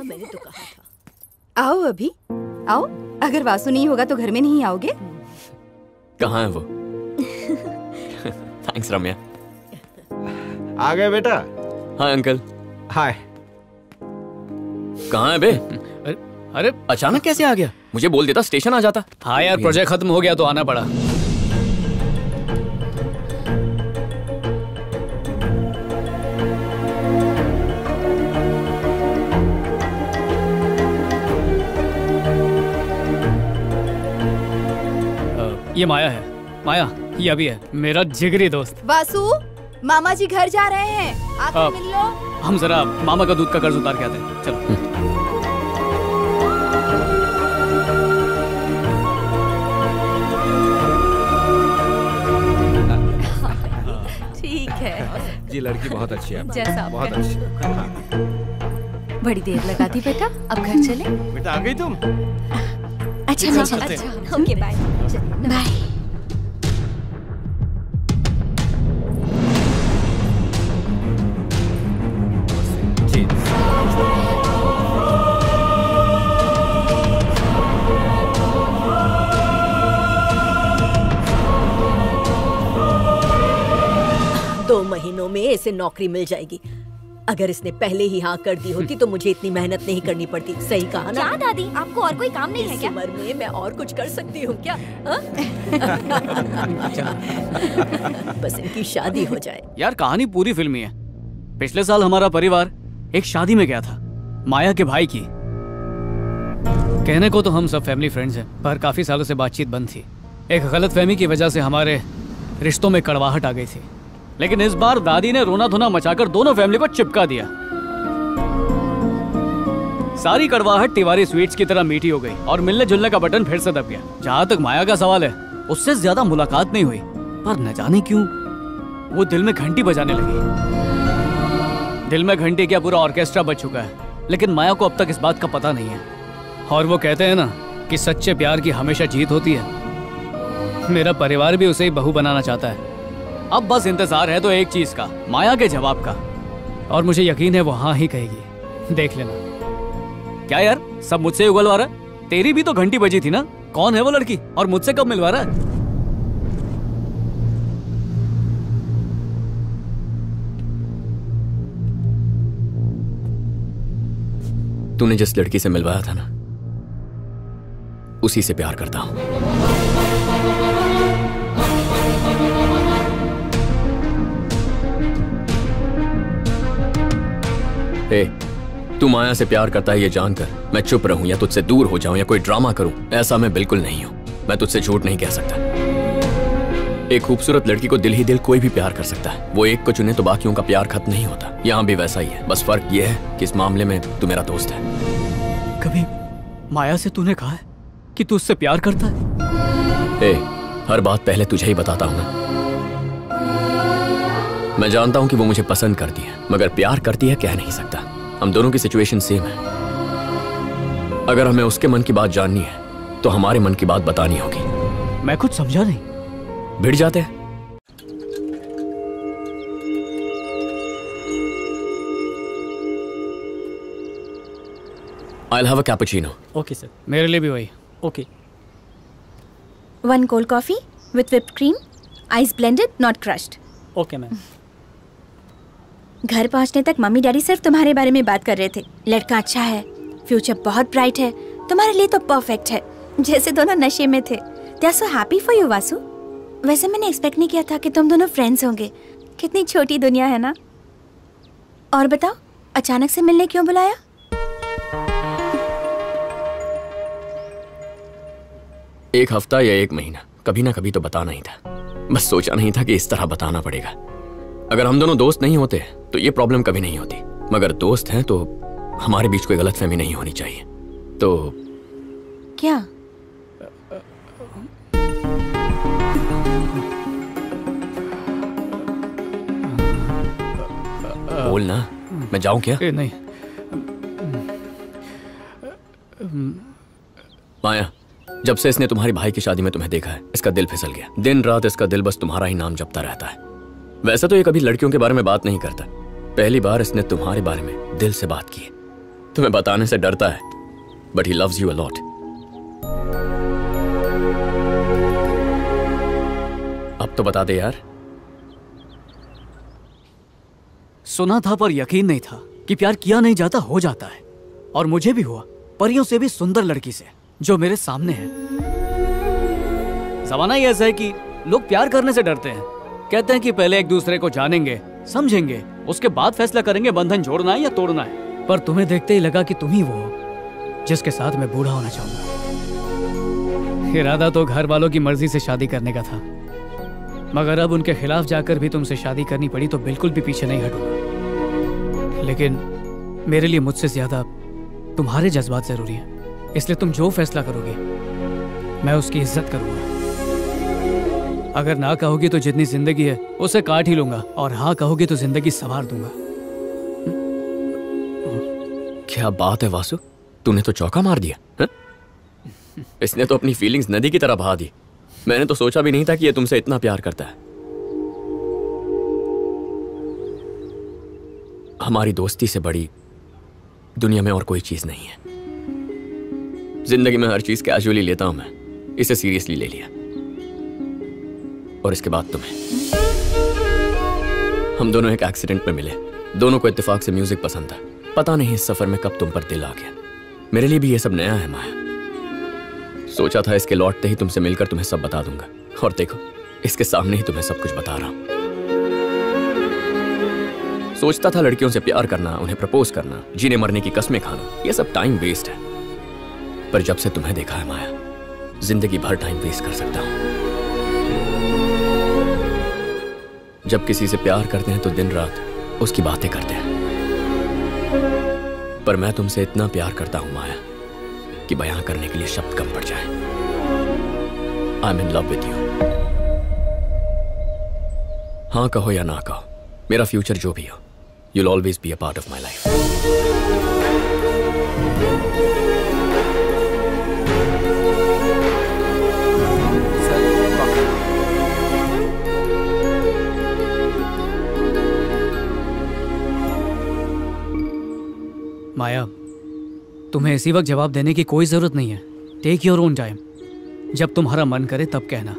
मैंने तो कहा था। आओ अभी आओ, अगर वासु नहीं होगा तो घर में नहीं आओगे? कहाँ है वो? थैंक्स रम्या। आ गए बेटा? Hi uncle. हाय। कहाँ है बे? अरे अचानक कैसे आ गया? मुझे बोल देता, स्टेशन आ जाता। हाँ यार, प्रोजेक्ट खत्म हो गया तो आना पड़ा। ये माया है। माया, ये अभी है, मेरा जिगरी दोस्त। वासु, मामा जी घर जा रहे हैं, आकर मिल लो। हम जरा मामा का दूध का कर्ज उतार के आते हैं। चलो। ठीक है जी, लड़की बहुत अच्छी है। जैसा बहुत अच्छी। बड़ी देर लगा दी बेटा, अब घर चले। बेटा आ गई तुम? अच्छा मैं चलती हूँ। Okay bye bye. दो महीनों में इसे नौकरी मिल जाएगी। अगर इसने पहले ही हाँ कर दी होती तो मुझे इतनी मेहनत नहीं करनी पड़ती। सही कहा ना? क्या दादी, आपको और कोई काम नहीं है क्या? इस उम्र में मैं और कुछ कर सकती हूँ क्या? बस इनकी शादी हो जाए। यार कहानी पूरी फिल्मी है। पिछले साल हमारा परिवार एक शादी में गया था, माया के भाई की। कहने को तो हम सब फैमिली फ्रेंड्स हैं, पर काफी सालों से बातचीत बंद थी। एक गलतफहमी की वजह से हमारे रिश्तों में कड़वाहट आ गई थी। लेकिन इस बार दादी ने रोना धोना मचाकर दोनों फैमिली को चिपका दिया। सारी कड़वाहट तिवारी स्वीट्स की तरह मीठी हो गई और मिलने जुलने का बटन फिर से दब गया। जहां तक माया का सवाल है, उससे ज्यादा मुलाकात नहीं हुई, पर न जाने क्यों वो दिल में घंटी बजाने लगी। दिल में घंटी क्या, पूरा ऑर्केस्ट्रा बज चुका है। लेकिन माया को अब तक इस बात का पता नहीं है। और वो कहते हैं ना कि सच्चे प्यार की हमेशा जीत होती है। मेरा परिवार भी उसे ही बहू बनाना चाहता है। अब बस इंतजार है तो एक चीज का, माया के जवाब का। और मुझे यकीन है वो हाँ ही कहेगी। देख लेना। क्या यार, सब मुझसे उगलवा रहा है? तेरी भी तो घंटी बजी थी ना। कौन है वो लड़की और मुझसे कब मिलवा रहा है? तूने जिस लड़की से मिलवाया था ना, उसी से प्यार करता हूं। तू माया से प्यार करता है ये जानकर मैं चुप रहूं या तुझसे दूर हो जाऊं या कोई ड्रामा करूं, ऐसा मैं बिल्कुल नहीं हूं। मैं तुझसे झूठ नहीं कह सकता। एक खूबसूरत लड़की को दिल ही दिल कोई भी प्यार कर सकता है। वो एक को चुने तो बाकियों का प्यार खत्म नहीं होता। यहाँ भी वैसा ही है, बस फर्क ये है कि इस मामले में तू मेरा दोस्त है। कभी माया से तूने कहा है कि तू उससे प्यार करता है? हर बात पहले तुझे ही बताता हूं ना। मैं जानता हूं कि वो मुझे पसंद करती है, मगर प्यार करती है कह नहीं सकता। हम दोनों की सिचुएशन सेम है। अगर हमें उसके मन की बात जाननी है तो हमारे मन की बात बतानी होगी। मैं कुछ समझा नहीं। भिड़ जाते हैं। I'll have a cappuccino. Okay sir. मेरे लिए भी वही। Okay. 1 cold coffee with whipped cream, ice blended, not crushed. Okay ma'am. घर पहुंचने तक मम्मी डैडी सिर्फ तुम्हारे बारे में बात कर रहे थे। लड़का अच्छा है, फ्यूचर बहुत ब्राइट है, तुम्हारे लिए तो परफेक्ट है। जैसे दोनों नशे में थे। They are so happy for you, Vasu. वैसे मैंने एक्सपेक्ट नहीं किया था कि तुम दोनों फ्रेंड्स होंगे। कितनी छोटी दुनिया है ना। और बताओ, अचानक से मिलने क्यों बुलाया? एक हफ्ता या 1 महीना, कभी ना कभी तो बताना ही था। बस सोचा नहीं था कि इस तरह बताना पड़ेगा। अगर हम दोनों दोस्त नहीं होते तो ये प्रॉब्लम कभी नहीं होती, मगर दोस्त हैं तो हमारे बीच कोई गलतफहमी नहीं होनी चाहिए। तो क्या? बोल ना, मैं जाऊं क्या? नहीं। माया, जब से इसने तुम्हारी भाई की शादी में तुम्हें देखा है, इसका दिल फिसल गया। दिन रात इसका दिल बस तुम्हारा ही नाम जपता रहता है। वैसे तो ये कभी लड़कियों के बारे में बात नहीं करता। पहली बार इसने तुम्हारे बारे में दिल से बात की। तुम्हें बताने से डरता है, but he loves you a lot. अब तो बता दे यार। सुना था पर यकीन नहीं था कि प्यार किया नहीं जाता हो जाता है, और मुझे भी हुआ, परियों से भी सुंदर लड़की से जो मेरे सामने है। जमाना ही ऐसा है कि लोग प्यार करने से डरते हैं। कहते हैं कि पहले एक दूसरे को जानेंगे, समझेंगे, उसके बाद फैसला करेंगे बंधन जोड़ना है या तोड़ना है। पर तुम्हें देखते ही लगा कि तुम ही वो हो जिसके साथ मैं बूढ़ा होना चाहूंगा। इरादा तो घर वालों की मर्जी से शादी करने का था, मगर अब उनके खिलाफ जाकर भी तुमसे शादी करनी पड़ी तो बिल्कुल भी पीछे नहीं हटूंगा। लेकिन मेरे लिए मुझसे ज्यादा तुम्हारे जज्बात जरूरी हैं, इसलिए तुम जो फैसला करोगे मैं उसकी इज्जत करूंगा। अगर ना कहोगी तो जितनी जिंदगी है उसे काट ही लूंगा, और हाँ कहोगी तो जिंदगी संवार दूंगा। क्या बात है वासु, तूने तो चौका मार दिया है? इसने तो अपनी फीलिंग्स नदी की तरह बहा दी। मैंने तो सोचा भी नहीं था कि ये तुमसे इतना प्यार करता है। हमारी दोस्ती से बड़ी दुनिया में और कोई चीज नहीं है। जिंदगी में हर चीज कैजुअली लेता हूं मैं, इसे सीरियसली ले लिया। और इसके बाद तुम्हें। हम दोनों एक एक्सीडेंट में मिले, दोनों को इत्तेफाक से म्यूजिक पसंद था। पता नहीं इस सफर में कब तुम पर दिल आ गया। मेरे लिए भी ये सब नया है माया। सोचा था इसके लौटते ही तुमसे मिलकर तुम्हें सब बता दूंगा, और देखो इसके सामने ही तुम्हें सब कुछ बता रहा हूं। सोचता था लड़कियों से प्यार करना, उन्हें प्रपोज करना, जीने मरने की कस्में खाना, ये सब टाइम वेस्ट है। पर जब से तुम्हें देखा है माया, जिंदगी भर टाइम वेस्ट कर सकता हूं। जब किसी से प्यार करते हैं तो दिन रात उसकी बातें करते हैं, पर मैं तुमसे इतना प्यार करता हूं माया कि बयां करने के लिए शब्द कम पड़ जाए। I am in love with you. हाँ कहो या ना कहो, मेरा फ्यूचर जो भी हो, you'll always be a part of my life. माया, तुम्हें इसी वक्त जवाब देने की कोई जरूरत नहीं है। Take your own time. जब तुम्हारा मन करे तब कहना।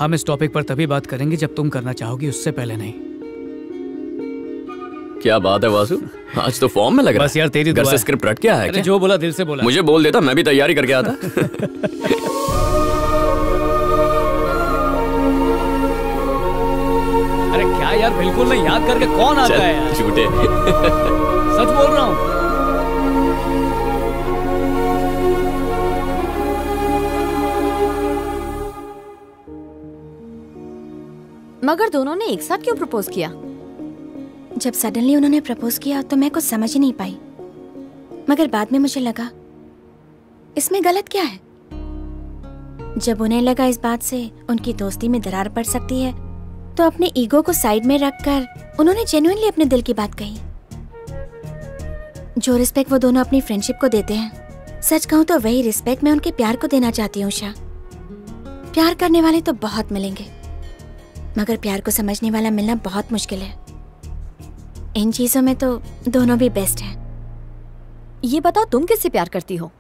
हम इस टॉपिक पर तभी बात करेंगे जब तुम करना चाहोगी, उससे पहले नहीं। क्या बात है वासु, आज तो फॉर्म में लग रहा है। बस यार तेरी घर से स्क्रिप्ट रट के आया है क्या? जो बोला दिल से बोला। मुझे बोल देता, मैं भी तैयारी करके आता। अरे क्या यार, बिल्कुल नहीं याद करके कौन आता है यार? झूठे। सच बोल रहा हूँ। मगर दोनों ने एक साथ क्यों प्रपोज किया? जब सडनली उन्होंने प्रपोज किया तो मैं कुछ समझ ही नहीं पाई, मगर बाद में मुझे लगा इसमें गलत क्या है। जब उन्हें लगा इस बात से उनकी दोस्ती में दरार पड़ सकती है, तो अपने ईगो को साइड में रखकर उन्होंने जेन्युइनली अपने दिल की बात कही। जो रिस्पेक्ट वो दोनों अपनी फ्रेंडशिप को देते हैं, सच कहूँ तो वही रिस्पेक्ट मैं उनके प्यार को देना चाहती हूँ। उषा, प्यार करने वाले तो बहुत मिलेंगे, मगर प्यार को समझने वाला मिलना बहुत मुश्किल है। इन चीजों में तो दोनों भी बेस्ट हैं। ये बताओ तुम किससे प्यार करती हो?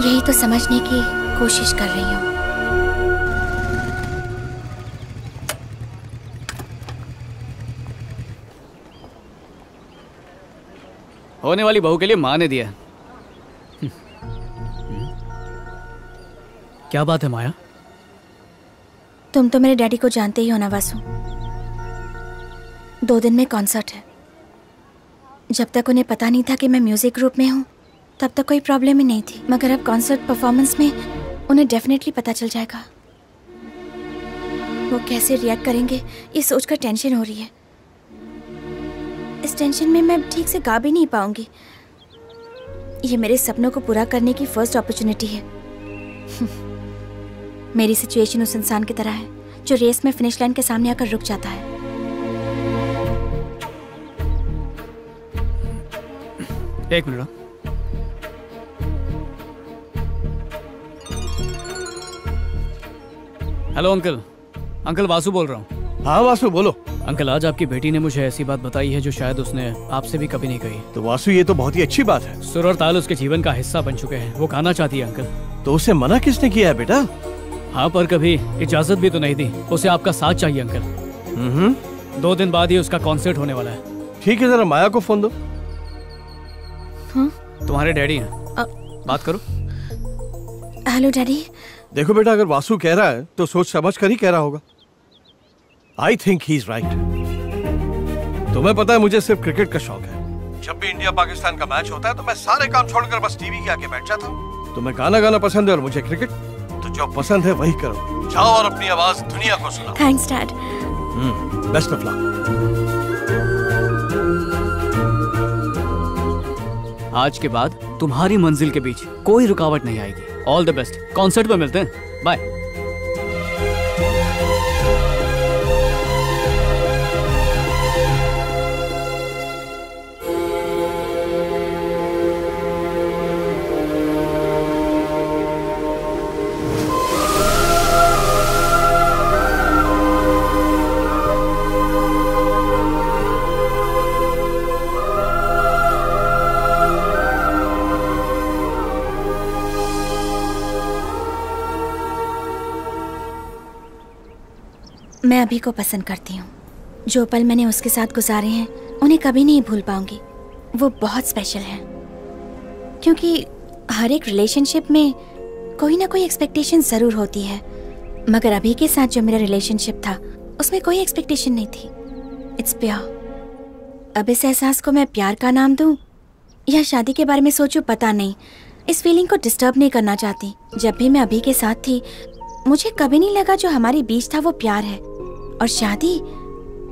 यही तो समझने की कोशिश कर रही हूँ। होने वाली बहू के लिए माँ ने दिया। क्या बात है माया? तुम तो मेरे डैडी को जानते ही हो ना वासु। 2 दिन में कॉन्सर्ट है। जब तक उन्हें पता नहीं था कि मैं म्यूजिक ग्रुप में हूँ, तब तक कोई प्रॉब्लम ही नहीं थी, मगर अब कॉन्सर्ट परफॉर्मेंस में उन्हें डेफिनेटली पता चल जाएगा। वो कैसे रिएक्ट करेंगे ये सोचकर टेंशन हो रही है। इस टेंशन में मैं ठीक से गा भी नहीं पाऊंगी। ये मेरे सपनों को पूरा करने की फर्स्ट अपॉर्चुनिटी है। मेरी सिचुएशन उस इंसान की तरह है जो रेस में फिनिश लाइन के सामने आकर रुक जाता है। एक minute. Hello uncle. Uncle Vasu बोल रहा हूँ। हाँ वासु बोलो। अंकल, आज आपकी बेटी ने मुझे ऐसी बात बताई है जो शायद उसने आपसे भी कभी नहीं कही। तो वासु, ये तो बहुत ही अच्छी बात है। सुर और ताल उसके जीवन का हिस्सा बन चुके हैं। वो गाना चाहती है अंकल। तो उसे मना किसने किया है बेटा? हाँ, पर कभी इजाजत भी तो नहीं दी। उसे आपका साथ चाहिए अंकल। 2 दिन बाद ही उसका कॉन्सर्ट होने वाला है। ठीक है, जरा माया को फोन दो। तुम्हारे डैडी हैं, बात करो। Hello daddy. देखो बेटा, अगर वासु कह रहा है तो सोच समझ कर ही कह रहा होगा। I think he is right. तुम्हें पता है, मुझे सिर्फ क्रिकेट का शौक है। जब भी इंडिया पाकिस्तान का मैच होता है तो मैं सारे काम छोड़कर बस टीवी के आगे बैठ जाता हूँ। तुम्हें गाना गाना पसंद है और मुझे क्रिकेट, तो जो पसंद है वही करो। जाओ और अपनी आवाज दुनिया को सुनाओ। Thanks dad. Best of luck. आज के बाद तुम्हारी मंजिल के बीच कोई रुकावट नहीं आएगी। All the best. कॉन्सर्ट में मिलते हैं। बाय। मैं अभी को पसंद करती हूँ। जो पल मैंने उसके साथ गुजारे हैं उन्हें कभी नहीं भूल पाऊंगी। वो बहुत स्पेशल है, क्योंकि हर एक रिलेशनशिप में कोई ना कोई एक्सपेक्टेशन ज़रूर होती है, मगर अभी के साथ जो मेरा रिलेशनशिप था उसमें कोई एक्सपेक्टेशन नहीं थी। It's pure. अब इस एहसास को मैं प्यार का नाम दूँ या शादी के बारे में सोचूं पता नहीं। इस फीलिंग को डिस्टर्ब नहीं करना चाहती। जब भी मैं अभी के साथ थी मुझे कभी नहीं लगा जो हमारे बीच था वो प्यार है, और शादी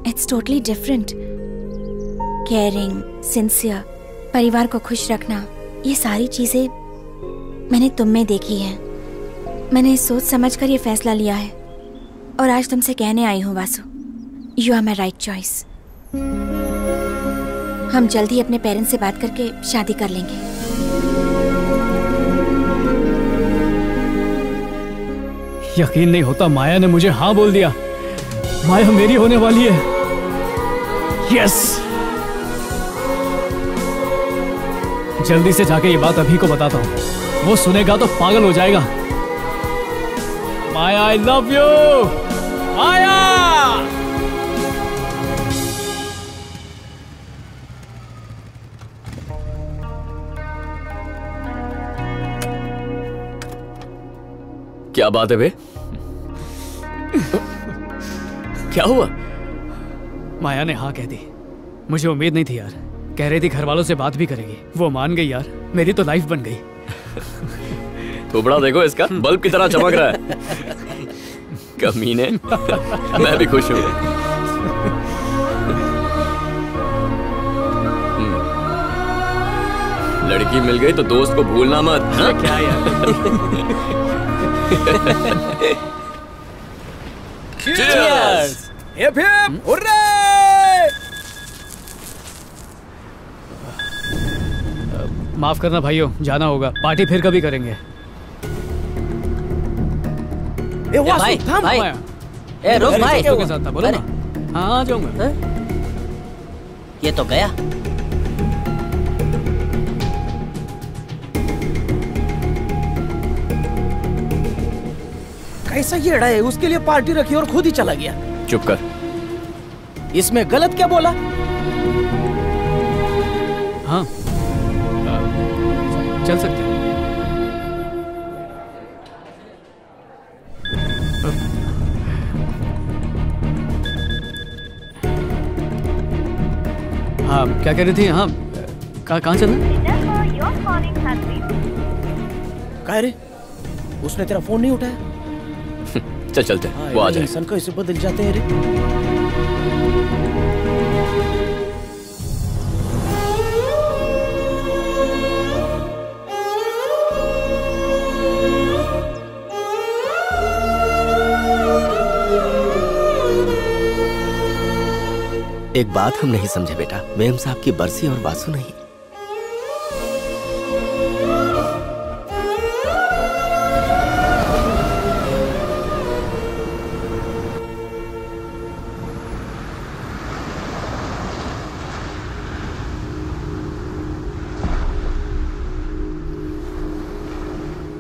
it's totally different. Caring, sincere, परिवार को खुश रखना, ये सारी चीजें मैंने तुम में देखी हैं। मैंने सोच समझ कर ये फैसला लिया है और आज तुमसे कहने आई हूँ Vasu, you are my right choice. हम जल्द ही अपने पेरेंट्स से बात करके शादी कर लेंगे। यकीन नहीं होता, माया ने मुझे हाँ बोल दिया। माया मेरी होने वाली है। यस। जल्दी से जाके ये बात अभी को बताता हूँ, वो सुनेगा तो पागल हो जाएगा। माया, आई लव यू। माया। क्या बात है बे? क्या हुआ? माया ने हाँ कह दी। मुझे उम्मीद नहीं थी यार। कह रही थी घर वालों से बात भी करेगी। वो मान गई यार। मेरी तो लाइफ बन गई। थोबड़ा देखो इसका, बल्ब की तरह चमक रहा है। कमीने। मैं भी खुश हूँ। लड़की मिल गई तो दोस्त को भूलना मत। हाँ? क्या यार। Cheers! Hip hip hurray! माफ करना भाइयों, जाना होगा। पार्टी फिर कभी करेंगे। ए वासु, थम। भाई। ए रुक भाई। दोस्तों के साथ था, बोलो ना। हाँ, आ जाऊंगा। ये तो गया। कैसा येड़ा है, उसके लिए पार्टी रखी और खुद ही चला गया। चुप कर। इसमें गलत क्या बोला? हाँ, चल सकते हैं। हाँ, क्या कह रही थी? हाँ, कहाँ चलना? कह रहे उसने तेरा फोन नहीं उठाया? चल चलते हैं, वो आ जाए। इंसान कैसे बदल जाते हैं रे। एक बात हम नहीं समझे बेटा, मेम साहब की बरसी और वासु नहीं।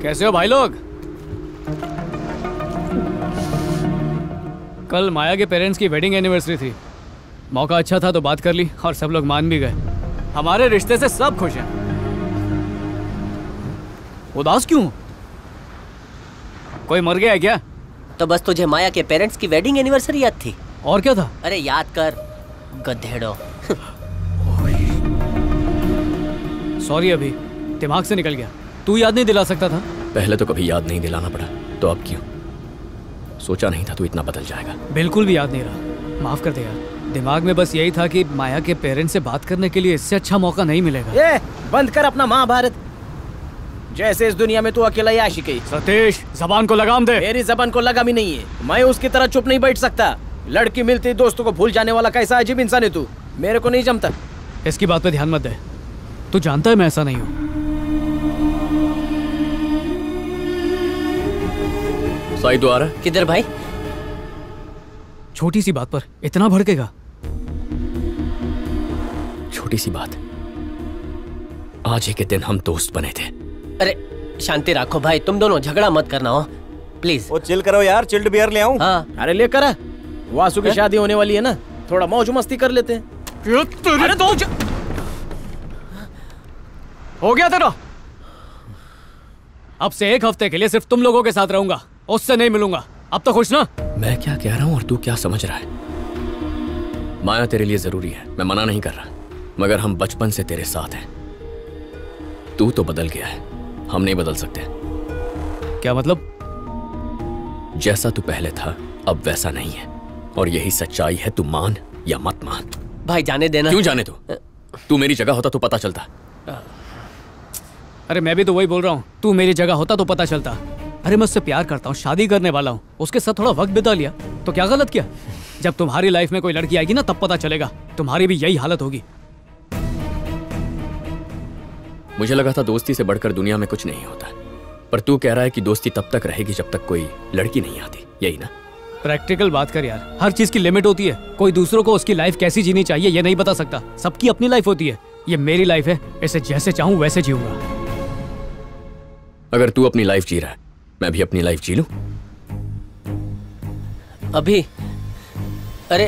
कैसे हो भाई लोग? कल माया के पेरेंट्स की वेडिंग एनिवर्सरी थी। मौका अच्छा था तो बात कर ली और सब लोग मान भी गए। हमारे रिश्ते से सब खुश हैं। उदास क्यों? कोई मर गया है क्या? तो बस तुझे माया के पेरेंट्स की वेडिंग एनिवर्सरी याद थी? और क्या था? अरे याद कर गधेड़ो। सॉरी, अभी दिमाग से निकल गया। तू याद नहीं दिला सकता था? पहले तो कभी याद नहीं दिलाना पड़ा, तो अब क्यों? सोचा नहीं था तू इतना बदल जाएगा। बिल्कुल भी याद नहीं रहा, माफ कर दे यार। दिमाग में बस यही था कि माया के पेरेंट्स से बात करने के लिए इससे अच्छा मौका नहीं मिलेगा। ये बंद कर अपना महाभारत। जैसे इस दुनिया में तू अकेला ही आशिक है। सतीश, जबान को लगाम दे। मेरी जबान को लगाम ही नहीं है। मैं उसकी तरह चुप नहीं बैठ सकता। लड़की मिलती दोस्तों को भूल जाने वाला कैसा अजीब इंसान है तू। मेरे को नहीं जमता। इसकी बात पे ध्यान मत दे। तू जानता है मैं ऐसा नहीं हूँ। साई तो आ रहा है? किधर भाई? छोटी सी बात पर इतना भड़केगा? छोटी सी बात, आज ही के दिन हम दोस्त बने थे। अरे शांति रखो भाई, तुम दोनों झगड़ा मत करना हो प्लीज। वो चिल करो यार, चिल्ड बियर ले आऊं? हाँ। अरे लेकर आ। वासु की शादी होने वाली है ना, थोड़ा मौज मस्ती कर लेते हैं। अरे तो हो गया तेरा। अब से एक हफ्ते के लिए सिर्फ तुम लोगों के साथ रहूंगा, उससे नहीं मिलूंगा। अब तो खुश ना? मैं क्या कह रहा हूँ और तू क्या समझ रहा है? माया तेरे लिए जरूरी है, मैं मना नहीं कर रहा, मगर हम बचपन से तेरे साथ हैं। तू तो बदल गया है, हम नहीं बदल सकते। क्या मतलब? जैसा तू पहले था अब वैसा नहीं है, और यही सच्चाई है। तू मान या मत मान। भाई जाने देना। क्यों जाने दो? तू मेरी जगह होता तो पता चलता। अरे मैं भी तो वही बोल रहा हूँ, तू मेरी जगह होता तो पता चलता। अरे मैं उससे प्यार करता हूँ, शादी करने वाला हूँ, उसके साथ थोड़ा वक्त बिता लिया तो क्या गलत किया? जब तुम्हारी लाइफ में कोई लड़की आएगी ना तब पता चलेगा, तुम्हारी भी यही हालत होगी। मुझे लगा था दोस्ती से बढ़कर दुनिया में कुछ नहीं होता, पर तू कह रहा है कि दोस्ती तब तक रहेगी जब तक कोई लड़की नहीं आती, यही ना? प्रैक्टिकल बात कर यार, हर चीज की लिमिट होती है। कोई दूसरों को उसकी लाइफ कैसी जीनी चाहिए ये नहीं बता सकता। सबकी अपनी लाइफ होती है, ये मेरी लाइफ है, इसे जैसे चाहूं वैसे जीऊंगा। अगर तू अपनी लाइफ जी रहा है, मैं भी अपनी लाइफ जी लूं? अभी अरे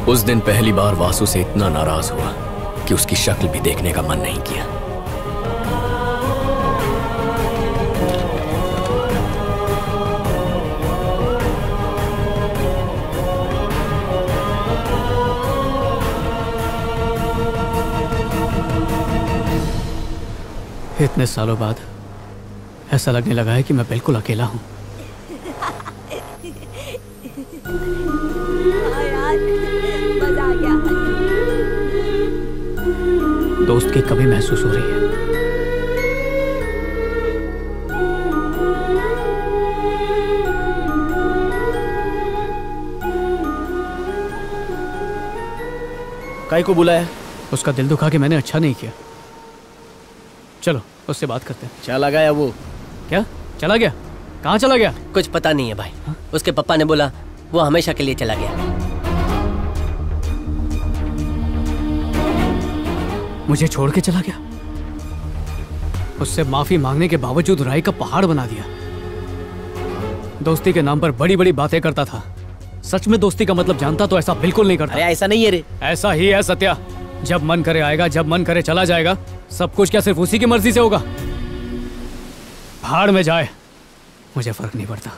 उस दिन पहली बार वासु से इतना नाराज हुआ कि उसकी शक्ल भी देखने का मन नहीं किया। इतने सालों बाद ऐसा लगने लगा है कि मैं बिल्कुल अकेला हूँ। मजा आ गया। दोस्त की कमी महसूस हो रही है। काई को बुलाया? उसका दिल दुखा के मैंने अच्छा नहीं किया। चलो उससे बात करते हैं। चला गया वो? क्या चला गया? कहाँ चला गया? कुछ पता नहीं है भाई। उसके पापा ने बोला वो हमेशा के लिए चला गया। मुझे छोड़ के चला गया? उससे माफी मांगने के बावजूद राय का पहाड़ बना दिया। दोस्ती के नाम पर बड़ी बड़ी बातें करता था। सच में दोस्ती का मतलब जानता तो ऐसा बिल्कुल नहीं करता। अरे ऐसा नहीं है रे। ऐसा ही है सत्या। जब मन करे आएगा, जब मन करे चला जाएगा। सब कुछ क्या सिर्फ उसी की मर्जी से होगा? भाड़ में जाए, मुझे फर्क नहीं पड़ता।